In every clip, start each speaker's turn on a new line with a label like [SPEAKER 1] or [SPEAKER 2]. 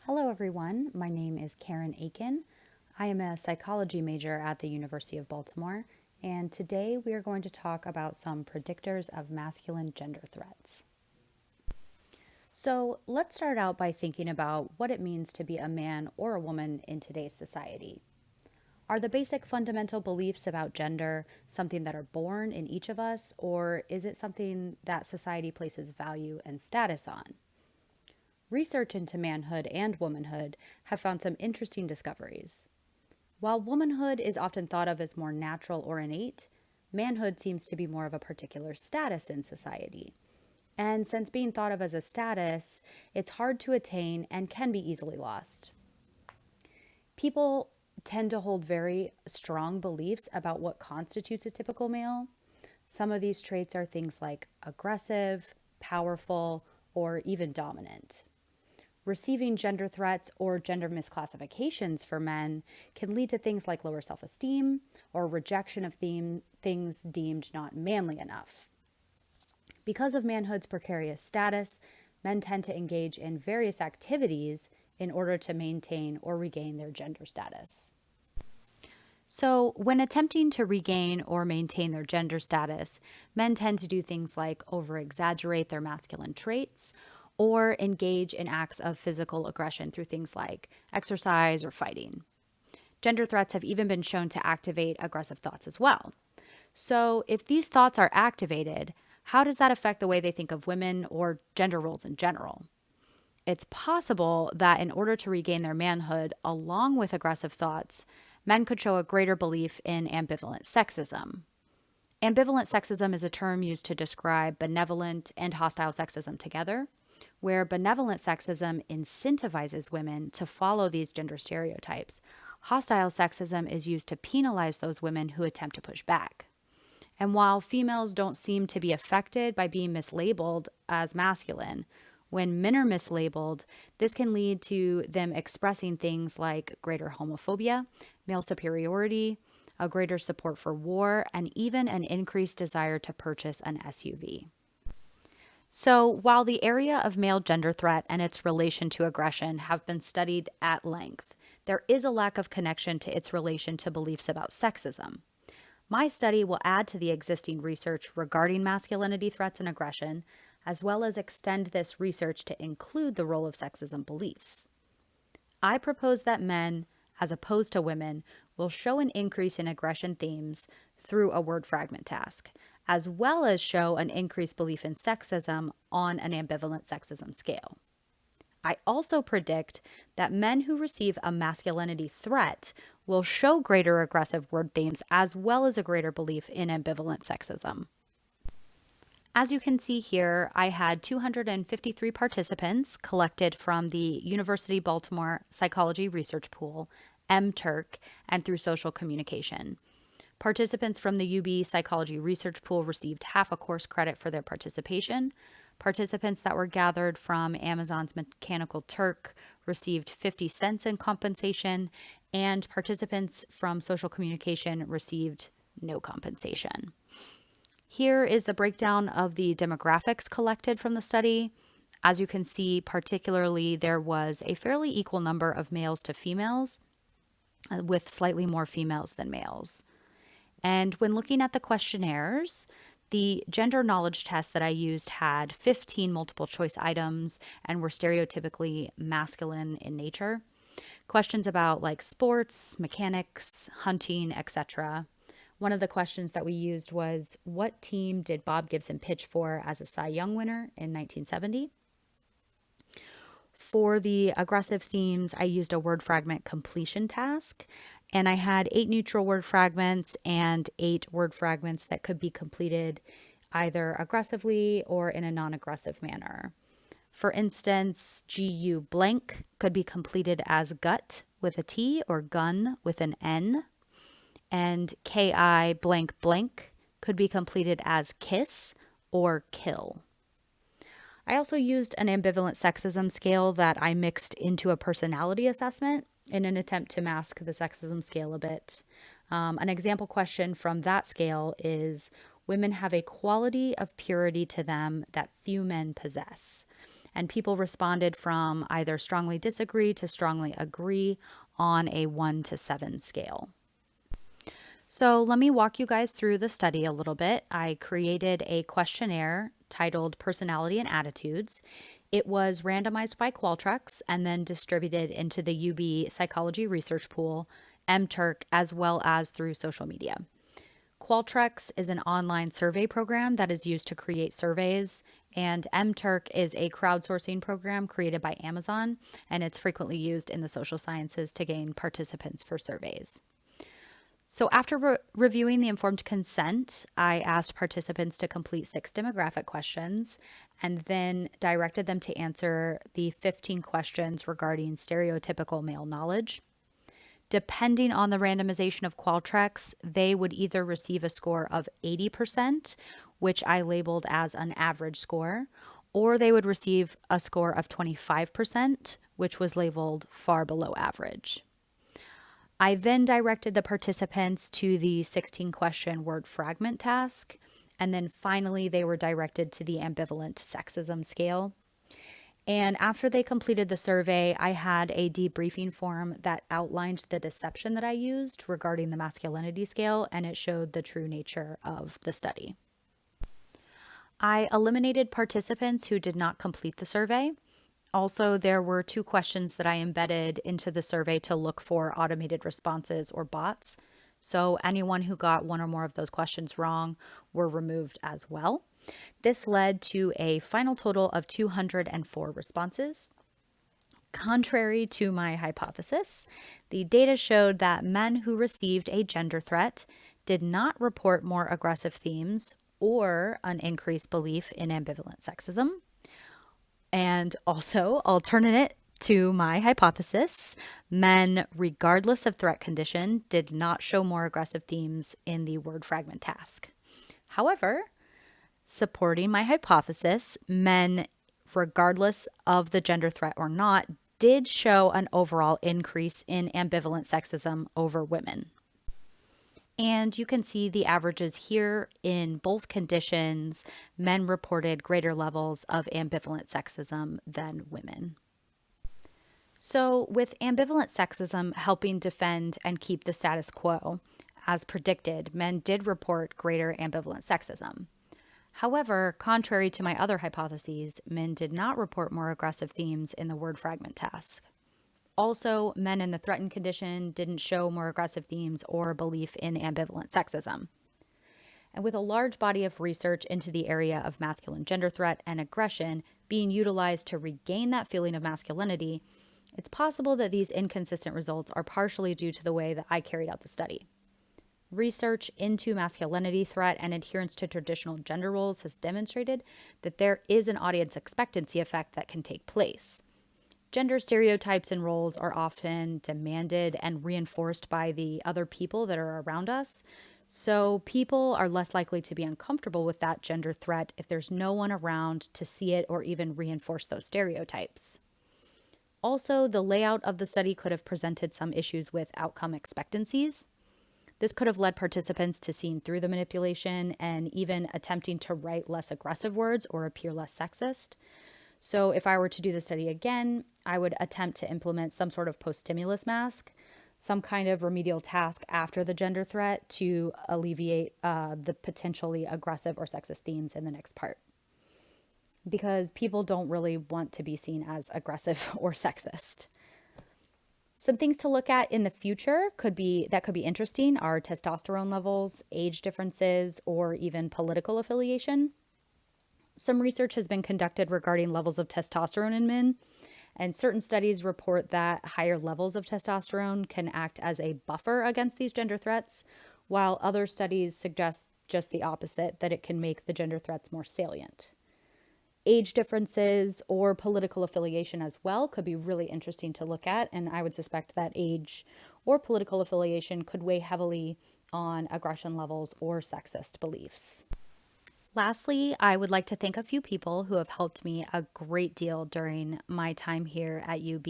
[SPEAKER 1] Hello everyone, my name is Akin. I am a psychology major at the University of Baltimore, and today we are going to talk about some predictors of masculine gender threats. So let's start out by thinking about what it means to be a man or a woman in today's society. Are the basic fundamental beliefs about gender something that are born in each of us, or is it something that society places value and status on? Research into manhood and womanhood have found some interesting discoveries. While womanhood is often thought of as more natural or innate, manhood seems to be more of a particular status in society. And since being thought of as a status, it's hard to attain and can be easily lost. People tend to hold very strong beliefs about what constitutes a typical male. Some of these traits are things like aggressive, powerful, or even dominant. Receiving gender threats or gender misclassifications for men can lead to things like lower self-esteem or rejection of things deemed not manly enough. Because of manhood's precarious status, men tend to engage in various activities in order to maintain or regain their gender status. So, when attempting to regain or maintain their gender status, men tend to do things like over-exaggerate their masculine traits or engage in acts of physical aggression through things like exercise or fighting. Gender threats have even been shown to activate aggressive thoughts as well. So, if these thoughts are activated, how does that affect the way they think of women or gender roles in general? It's possible that in order to regain their manhood, along with aggressive thoughts, men could show a greater belief in ambivalent sexism. Ambivalent sexism is a term used to describe benevolent and hostile sexism together, where benevolent sexism incentivizes women to follow these gender stereotypes. Hostile sexism is used to penalize those women who attempt to push back. And while females don't seem to be affected by being mislabeled as masculine, when men are mislabeled, this can lead to them expressing things like greater homophobia, male superiority, a greater support for war, and even an increased desire to purchase an SUV. So, while the area of male gender threat and its relation to aggression have been studied at length, there is a lack of connection to its relation to beliefs about sexism. My study will add to the existing research regarding masculinity threats and aggression, as well as extend this research to include the role of sexism beliefs. I propose that men, as opposed to women, will show an increase in aggression themes through a word fragment task, as well as show an increased belief in sexism on an ambivalent sexism scale. I also predict that men who receive a masculinity threat will show greater aggressive word themes as well as a greater belief in ambivalent sexism. As you can see here, I had 253 participants collected from the University Baltimore Psychology Research Pool, MTurk, and through social communication. Participants from the UB Psychology Research Pool received half a course credit for their participation. Participants that were gathered from Amazon's Mechanical Turk received 50 cents in compensation, and participants from social communication received no compensation. Here is the breakdown of the demographics collected from the study. As you can see, particularly, there was a fairly equal number of males to females, with slightly more females than males. And when looking at the questionnaires, the gender knowledge test that I used had 15 multiple choice items and were stereotypically masculine in nature. Questions about like sports, mechanics, hunting, etc. One of the questions that we used was, what team did Bob Gibson pitch for as a Cy Young winner in 1970? For the aggressive themes, I used a word fragment completion task, and I had 8 neutral word fragments and 8 word fragments that could be completed either aggressively or in a non-aggressive manner. For instance, GU blank could be completed as gut with a T or gun with an N, and KI blank blank could be completed as kiss or kill. I also used an ambivalent sexism scale that I mixed into a personality assessment in an attempt to mask the sexism scale a bit. An example question from that scale is, women have a quality of purity to them that few men possess. and people responded from either strongly disagree to strongly agree on a 1 to 7 scale. So let me walk you guys through the study a little bit. I created a questionnaire titled Personality and Attitudes. It was randomized by Qualtrics and then distributed into the UB Psychology Research Pool, MTurk, as well as through social media. Qualtrics is an online survey program that is used to create surveys, and MTurk is a crowdsourcing program created by Amazon, and it's frequently used in the social sciences to gain participants for surveys. So after reviewing the informed consent, I asked participants to complete 6 demographic questions and then directed them to answer the 15 questions regarding stereotypical male knowledge. Depending on the randomization of Qualtrics, they would either receive a score of 80%, which I labeled as an average score, or they would receive a score of 25%, which was labeled far below average. I then directed the participants to the 16-question word fragment task, and then finally they were directed to the Ambivalent Sexism scale. And after they completed the survey, I had a debriefing form that outlined the deception that I used regarding the masculinity scale, and it showed the true nature of the study. I eliminated participants who did not complete the survey. Also, there were 2 questions that I embedded into the survey to look for automated responses or bots. So anyone who got 1 or more of those questions wrong were removed as well. This led to a final total of 204 responses. Contrary to my hypothesis, the data showed that men who received a gender threat did not report more aggressive themes or an increased belief in ambivalent sexism. And also, alternate to my hypothesis, men, regardless of threat condition, did not show more aggressive themes in the word fragment task. However, supporting my hypothesis, men, regardless of the gender threat or not, did show an overall increase in ambivalent sexism over women. And you can see the averages here. In both conditions, men reported greater levels of ambivalent sexism than women. So with ambivalent sexism helping defend and keep the status quo, as predicted, men did report greater ambivalent sexism. However, contrary to my other hypotheses, men did not report more aggressive themes in the word fragment task. Also, men in the threatened condition didn't show more aggressive themes or belief in ambivalent sexism. And with a large body of research into the area of masculine gender threat and aggression being utilized to regain that feeling of masculinity, it's possible that these inconsistent results are partially due to the way that I carried out the study. Research into masculinity threat and adherence to traditional gender roles has demonstrated that there is an audience expectancy effect that can take place. Gender stereotypes and roles are often demanded and reinforced by the other people that are around us, so people are less likely to be uncomfortable with that gender threat if there's no one around to see it or even reinforce those stereotypes. Also, the layout of the study could have presented some issues with outcome expectancies. This could have led participants to seeing through the manipulation and even attempting to write less aggressive words or appear less sexist. So if I were to do the study again, I would attempt to implement some sort of post-stimulus mask, some kind of remedial task after the gender threat to alleviate the potentially aggressive or sexist themes in the next part. Because people don't really want to be seen as aggressive or sexist. Some things to look at in the future could be interesting are testosterone levels, age differences, or even political affiliation. Some research has been conducted regarding levels of testosterone in men, and certain studies report that higher levels of testosterone can act as a buffer against these gender threats, while other studies suggest just the opposite, that it can make the gender threats more salient. Age differences or political affiliation as well could be really interesting to look at, and I would suspect that age or political affiliation could weigh heavily on aggression levels or sexist beliefs. Lastly, I would like to thank a few people who have helped me a great deal during my time here at UB.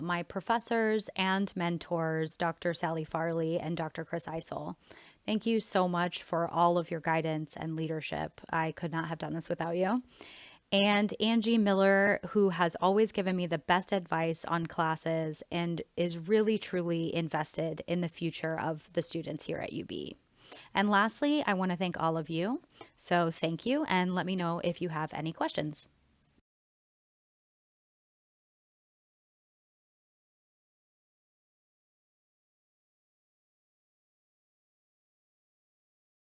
[SPEAKER 1] My professors and mentors, Dr. Sally Farley and Dr. Chris Eisel. Thank you so much for all of your guidance and leadership. I could not have done this without you. and Angie Miller, who has always given me the best advice on classes and is really truly invested in the future of the students here at UB. And lastly, I want to thank all of you. So thank you, and let me know if you have any questions.